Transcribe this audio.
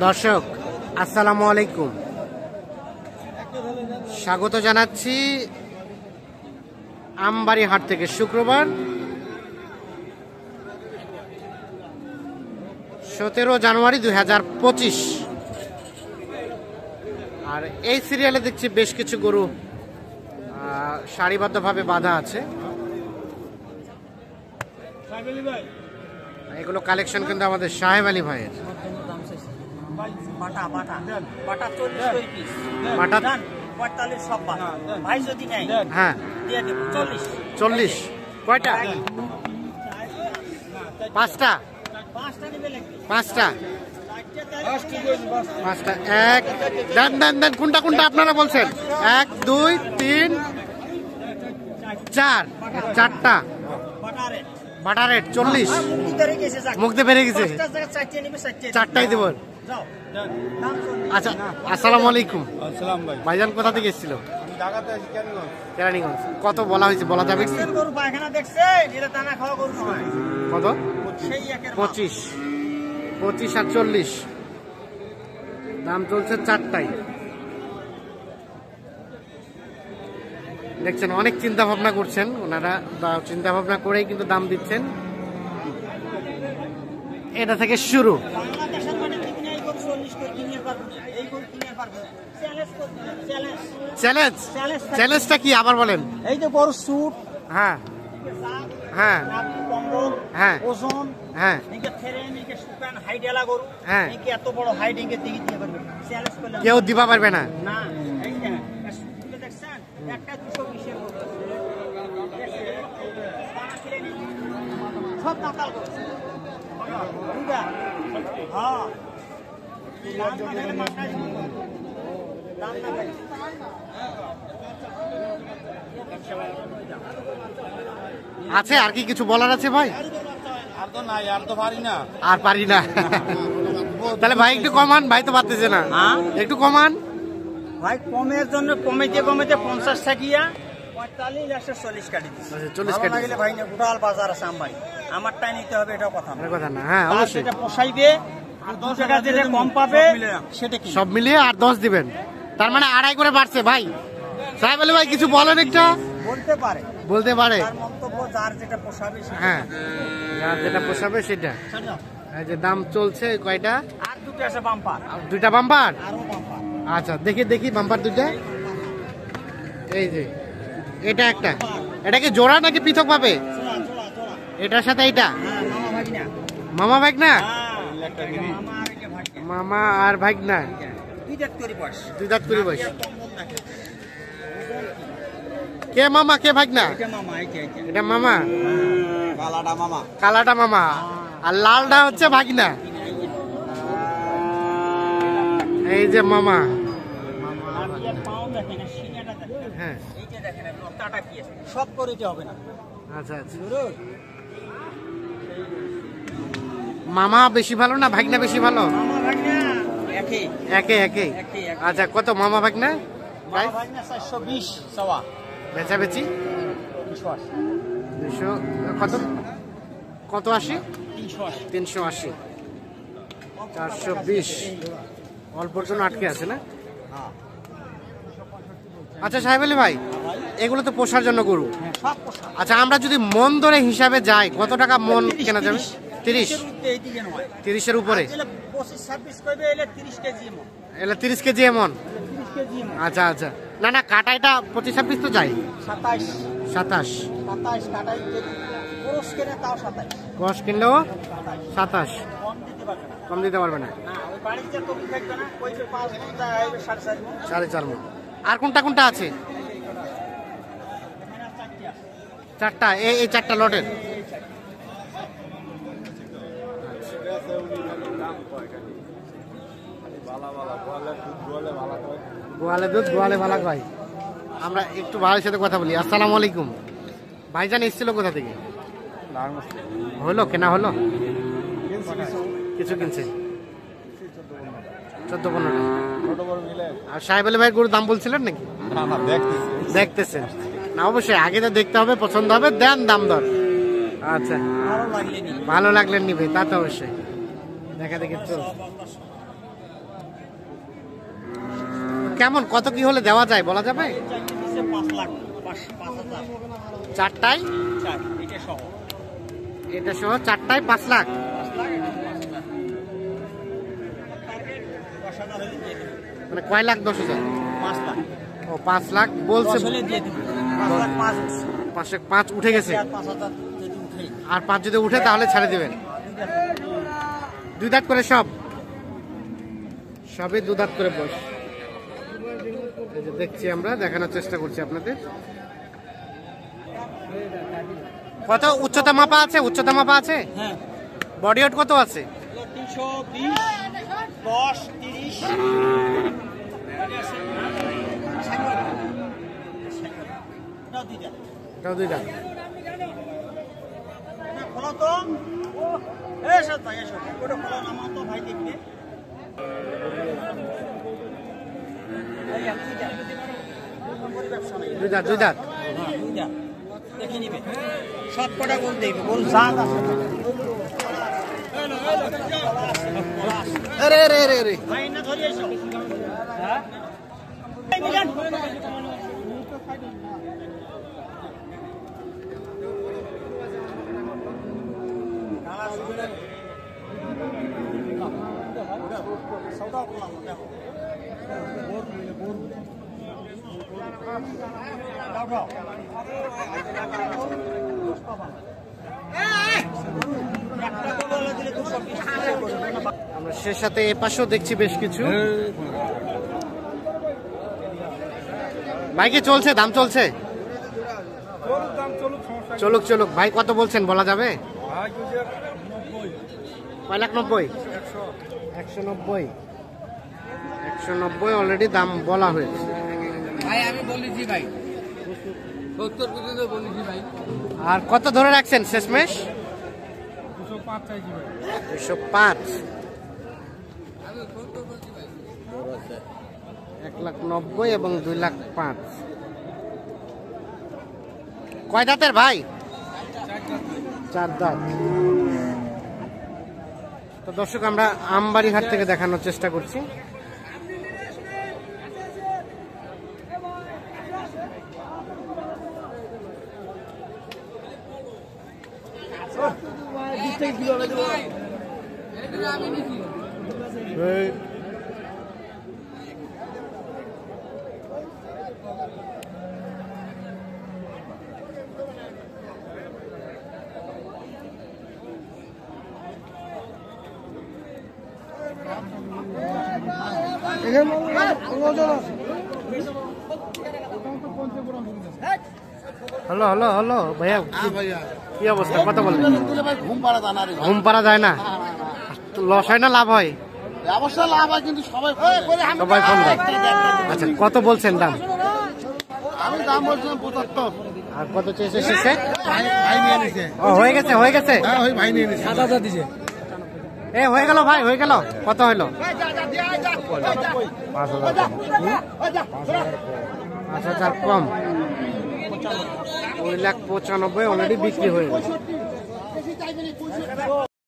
দর্শক আসসালামু আলাইকুম, স্বাগত জানাচ্ছি আমবাড়ি হাট থেকে। শুক্রবার 17 জানুয়ারি 2025। আর এই সিরিয়ালে দেখছি বেশ কিছু গরু সারিবদ্ধভাবে বাঁধা আছে। এগুলো কালেকশন কিন্তু আমাদের সাহেব আলী ভাইয়ের। হ্যাঁ 40 কয়টা? পাঁচটা। এক দেন দেন দেন, কোনটা কোনটা আপনারা বলছেন? 1 2 3 4, চারটা বাটা রেট 40। মুখতে বেড়ে গেছে, চারটাই দেব। আচ্ছা, আসসালামু আলাইকুম। ভাইজান কোথা থেকে এসেছিল? কেরানীগঞ্জ। কত বলা হয়েছে, বলা যাবে? কত? 25 আর 40 দাম চলছে চারটাই। দেখছেন অনেক চিন্তা ভাবনা করছেন ওনারা, বা চিন্তা ভাবনা করেই কিন্তু দাম দিচ্ছেন। এটা থেকে শুরু। চ্যালেঞ্জ, চ্যালেঞ্জটা কি আবার বলেন? এই যে বড় স্যুট, হ্যাঁ হ্যাঁ হ্যাঁ ওজন, হ্যাঁ হ্যাঁ, এত বড় হাইট দিতে পারবে, কেউ দিবা পারবে না। সব দাতাল আছে আর কি কিছু বলার আছে ভাই? আর তো নাই, আর তো পারি না, আর পারি না। তাহলে ভাই একটু কমান, ভাই তো পারতেছে না। একটু কমান ভাই। কমের জন্য কমেতে 50 টাকিয়া 45 40 কাটি দিচ্ছে। 40 কাটি লাগলে ভাই না, গোটাল বাজার আছে আমবাড়ি, আমারটাই নিতে হবে, এটা কথা না। কথা না, হ্যাঁ অবশ্যই। এটা পোষাইবে, আর 2 টাকা যেটা কম পাবে সেটা কি সব মিলিয়ে আর 10 দিবেন, তার মানে আড়াই করে বাড়ছে। ভাই সাহেব আলী ভাই কিছু বলেন একটা? বলতে পারে, বলতে পারে, তার মন্তব্য যার যেটা পোষাবে সেটা। হ্যাঁ যার যেটা পোষাবে সেটা। এই যে দাম চলছে কয়টা? আর দুটো আছে বাম্পার, দুইটা বাম্পার। আরো বাম্পার। আচ্ছা দেখি দেখি বাম্পার দুইটা। এই যে এটা একটা, এটা কি জোড়া নাকি পৃথক পাবে? জোড়া জোড়া জোড়া। এটার সাথে এইটা হ্যাঁ, মামা ভাগনা। মামা ভাগনা? মামা আর এটা ভাগনা। মামা আর ভাগনা, দুই দাঁত করে বয়স। দুই দাঁত করে বয়স। কম্বল দেখে। কে মামা কে ভাগনা? এটা মামা, এটা এটা মামা, কালাটা মামা। কালাটা মামা, আর লালটা হচ্ছে ভাগনা। এই যে মামা, হ্যাঁ সব করে দিতে হবে না। আচ্ছা আচ্ছা। মামা বেশি ভালো না ভাগনা বেশি ভালো? মামা ভাগনা একই একে একে। একই। আচ্ছা কত মামা ভাগনা? মামা ভাগনা 420 সওয়া। বেচা বেচি 200 কত? কত 80? 380 420। অল্পর জন্য আটকে আছে না? আচ্ছা সাহেব আলী ভাই, এগুলো তো পোষার জন্য গরু। আচ্ছা আমরা যদি মন ধরে হিসাবে যাই, কত টাকা মন কেনা যাবে? 30-এর উপরে? 30 কেজি এমন। আচ্ছা আচ্ছা, না না কাটাইটা 25-26 তো যাই। 27 ক্রস কিনলেও 27। কম দিতে পারবে না? 4.5 মণ। আর কোনটা কোনটা আছে? চারটা, এই চারটা লটের। গোয়ালে দুধ গোয়ালে ভালো ভাই। আমরা একটু ভাইয়ের সাথে কথা বলি। আসসালামু আলাইকুম। ভাইজান এসেছিল কোথা থেকে? হলো কেনা হলো? কিছু কিনছে? 14-15টা। আর সাহেব আলী ভাই গরুর দাম বলছিলেন নাকি? দেখতেছেন না? অবশ্যই আগে তো দেখতে হবে, পছন্দ হবে, দেন দাম দর। আচ্ছা ভালো লাগলে নিবে, তা তো অবশ্যই। দেখা দেখি চল। কেমন, কত কি হলে দেওয়া যায় বলা যাবে? 5 লাখ 5,000 চারটায়, এটা সহ এটা সহ চারটায় 5 লাখ। 5 লাখ, এটা 5 লাখ। টার্গেট 10,000 হলে দিয়ে দেব। মানে কয় লাখ? 10,000। 5 লাখ। ও 5 লাখ বলছে। 10 হলে দিয়ে দেব। 5 লাখ 5 উঠছে। 5 উঠে গেছে। আর 5,000 যদি উঠে। আর 5 যদি উঠে তাহলে ছেড়ে দিবেন। 2 দাঁত করে সব, সবই 2 দাঁত করে বয়স। এই যে দেখছি আমরা, দেখানোর চেষ্টা করছি আপনাদের। কত উচ্চতা মাপা আছে? উচ্চতা মাপা আছে? হ্যাঁ। বডি ওয়েট কত আছে? 320 10 30 দাও দিদা। এটাও 2 দাঁত। খোলা তো এসো তাই এসো ওটা খোলা নামা তো ভাই দেখবে এই আমি দিদা আমার ব্যবসা নাই 2 দাঁত, 2 দাঁত। হ্যাঁ দিদা দেখে নিবে সব কটা বল দেবে বল জাত আছে আরে আরে আরে আরে, ভাই না ধরে এসো হ্যাঁ এই মিজান সৌদা করলাম দেখো আমরা সে সাথে এ পাশেও দেখছি বেশ কিছু। ভাই কি চলছে, দাম চলছে? চলুক চলুক। ভাই কত বলছেন বলা যাবে? 5,90,000। 190। 190 অলরেডি দাম বলা হয়েছে। ভাই আমি বলেছি ভাই 70 পর্যন্ত বলেছি ভাই। আর কত ধরে রাখছেন শেষমেশ? 205 চাইছি ভাই। 205। আমি 70 বলছি ভাই। 1,90,000 এবং 2,05,000। কয় দাঁতের ভাই? 4 দাঁত। তো দর্শক, আমরা আমবাড়িহাট থেকে দেখানোর চেষ্টা করছি। হ্যালো হ্যালো হ্যালো ভাইয়া, কি অবস্থা? কথা বলেন। ঘুম পাড়া যায় না? লস হয় না লাভ হয়? অবশ্যই লাভ হয়, কিন্তু সবাই সবাই ফোন দেয়। আচ্ছা, কত বলছেন দাম? আমি দাম বলছিলাম 75। আর কত চেয়েছে শেষে? ভাই নিয়ে নিছে। ও হয়ে গেছে, হয়ে গেছে। হ্যাঁ ওই ভাই নিয়ে নিছে। 7,000 দিছে। এ হয়ে গেল ভাই, হয়ে গেল। কত হলো? 5,000 কম। 2,95,000 অলরেডি বিক্রি হয়ে গেছে।